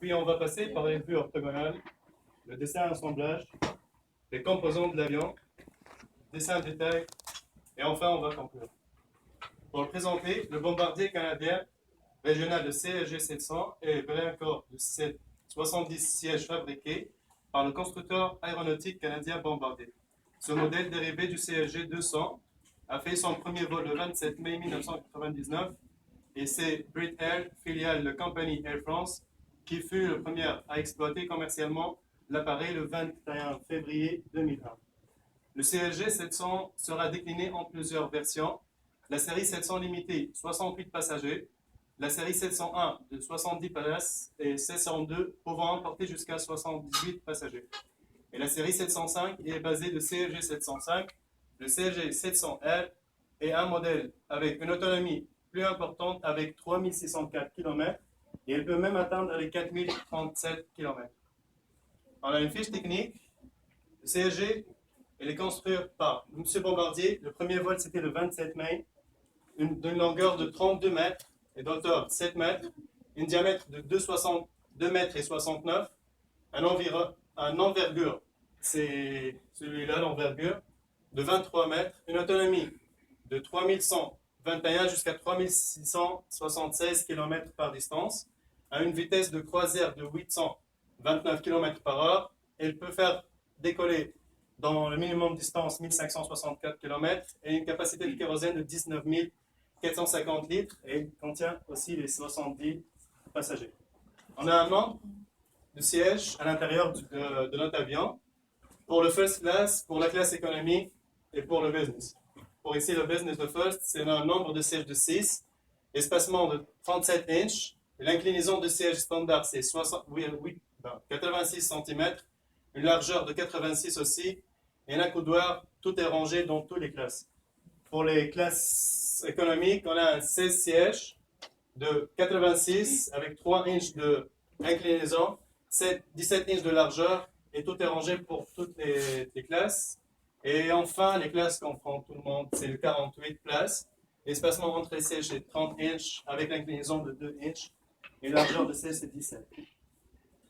Puis on va passer par les vues orthogonales, le dessin assemblage, les composants de l'avion, dessin détail, et enfin on va conclure. Pour le présenter, le bombardier canadien régional de CRG 700 est un corps de 70 sièges fabriqués par le constructeur aéronautique canadien Bombardier. Ce modèle dérivé du CRG 200 a fait son premier vol le 27 mai 1999 et c'est Brit Air, filiale de Company Air France, qui fut le premier à exploiter commercialement l'appareil le 21 février 2001. Le CRG 700 sera décliné en plusieurs versions. La série 700 limitée, 68 passagers. La série 701 de 70 places et 702 pouvant emporter jusqu'à 78 passagers. Et la série 705 est basée de CRG 705, le CRG 700R est un modèle avec une autonomie plus importante avec 3604 km et elle peut même atteindre les 4037 km. On a une fiche technique. Le CRG est construit par M. Bombardier. Le premier vol, c'était le 27 mai, d'une longueur de 32 mètres et d'auteur 7 mètres, un diamètre de 2,62 mètres et 69, un envergure, c'est celui-là, l'envergure, de 23 mètres, une autonomie de 3121 jusqu'à 3676 km par distance, à une vitesse de croisière de 829 km par heure. Elle peut faire décoller dans le minimum distance 1564 km et une capacité de kérosène de 19 450 litres et il contient aussi les 70 passagers. On a un nombre de sièges à l'intérieur de notre avion pour le first class, pour la classe économique et pour le business. Pour ici, le business, le first, c'est un nombre de sièges de 6, espacement de 37 inches, l'inclinaison de siège standard, c'est 86 cm, une largeur de 86 aussi, et un accoudoir, tout est rangé dans toutes les classes. Pour les classes économiques, on a un 16 sièges de 86 avec 3 inches d'inclinaison, 17 inches de largeur et tout est rangé pour toutes les classes. Et enfin, les classes qu'on prend tout le monde, c'est le 48 places. L'espacement entre les sièges est 30 inches avec l'inclinaison de 2 inches et la largeur de siège c'est 17.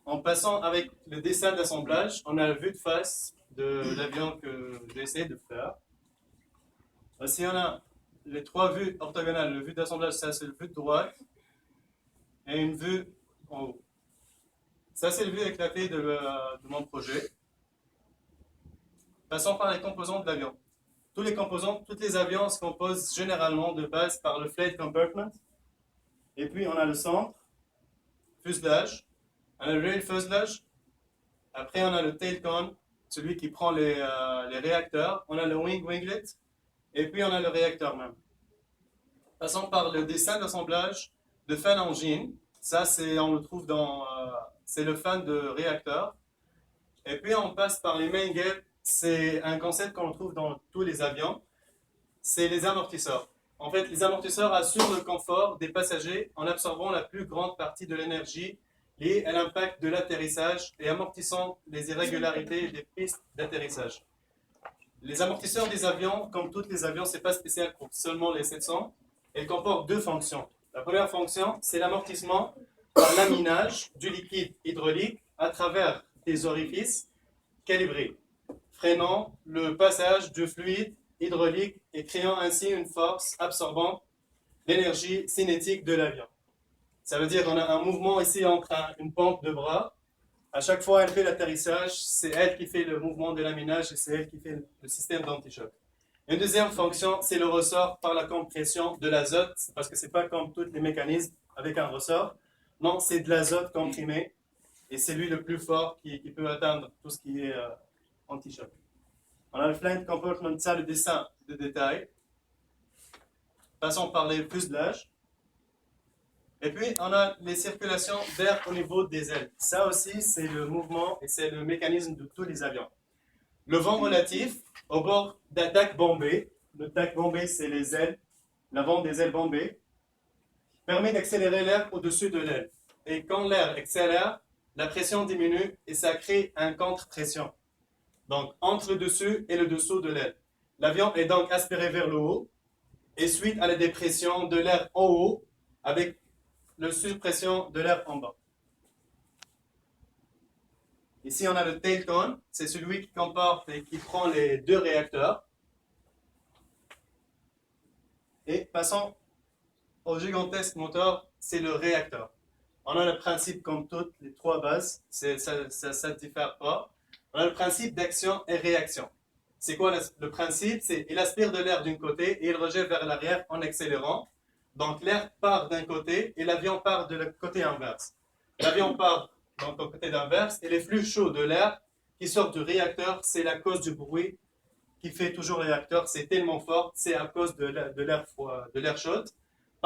En passant avec le dessin d'assemblage, on a la vue de face de l'avion que j'ai essayé de faire. Voici, on a les trois vues orthogonales. La vue d'assemblage, ça c'est la vue de droite et une vue en haut. Ça c'est la vue éclatée de mon projet. Passons par les composants de l'avion. Tous les avions se composent généralement de base par le flight compartment. Et puis on a le centre, fuselage, on a le rail fuselage. Après on a le tail cone, celui qui prend les réacteurs. On a le wing winglet. Et puis on a le réacteur même. Passons par le dessin d'assemblage de fan engine. Ça, on le trouve dans, c'est le fan de réacteur. Et puis on passe par les main gates. C'est un concept qu'on trouve dans tous les avions. C'est les amortisseurs. En fait, les amortisseurs assurent le confort des passagers en absorbant la plus grande partie de l'énergie liée à l'impact de l'atterrissage et amortissant les irrégularités des pistes d'atterrissage. Les amortisseurs des avions, comme tous les avions, ce n'est pas spécial pour seulement les 700. Elles comportent deux fonctions. La première fonction, c'est l'amortissement par laminage du liquide hydraulique à travers des orifices calibrés, freinant le passage du fluide hydraulique et créant ainsi une force absorbant l'énergie cinétique de l'avion. Ça veut dire qu'on a un mouvement ici entre une pompe de bras. À chaque fois qu'elle fait l'atterrissage, c'est elle qui fait le mouvement de laminage et c'est elle qui fait le système d'anti-choc. Une deuxième fonction, c'est le ressort par la compression de l'azote, parce que ce n'est pas comme tous les mécanismes avec un ressort. Non, c'est de l'azote comprimé et c'est lui le plus fort qui peut atteindre tout ce qui est anti-choc. On a le flight compartment, ça le dessin de détail. Passons par les fuselages. Et puis, on a les circulations d'air au niveau des ailes. Ça aussi, c'est le mouvement et c'est le mécanisme de tous les avions. Le vent relatif au bord d'attaque bombée. Le tac bombé, c'est les ailes, l'avant des ailes bombées, permet d'accélérer l'air au-dessus de l'aile. Et quand l'air accélère, la pression diminue et ça crée une contre-pression. Donc, entre le dessus et le dessous de l'aile. L'avion est donc aspiré vers le haut et suite à la dépression de l'air en haut avec la suppression de l'air en bas. Ici, on a le tail cone, c'est celui qui comporte et qui prend les deux réacteurs. Et passons au gigantesque moteur, c'est le réacteur. On a le principe comme toutes les trois bases, ça ne diffère pas. On a le principe d'action et réaction. C'est quoi le principe? C'est il aspire de l'air d'un côté et il rejette vers l'arrière en accélérant. Donc l'air part d'un côté et l'avion part de le côté inverse. L'avion part donc au côté inverse et les flux chauds de l'air qui sortent du réacteur, c'est la cause du bruit qui fait toujours le réacteur. C'est tellement fort, c'est à cause de l'air chaud.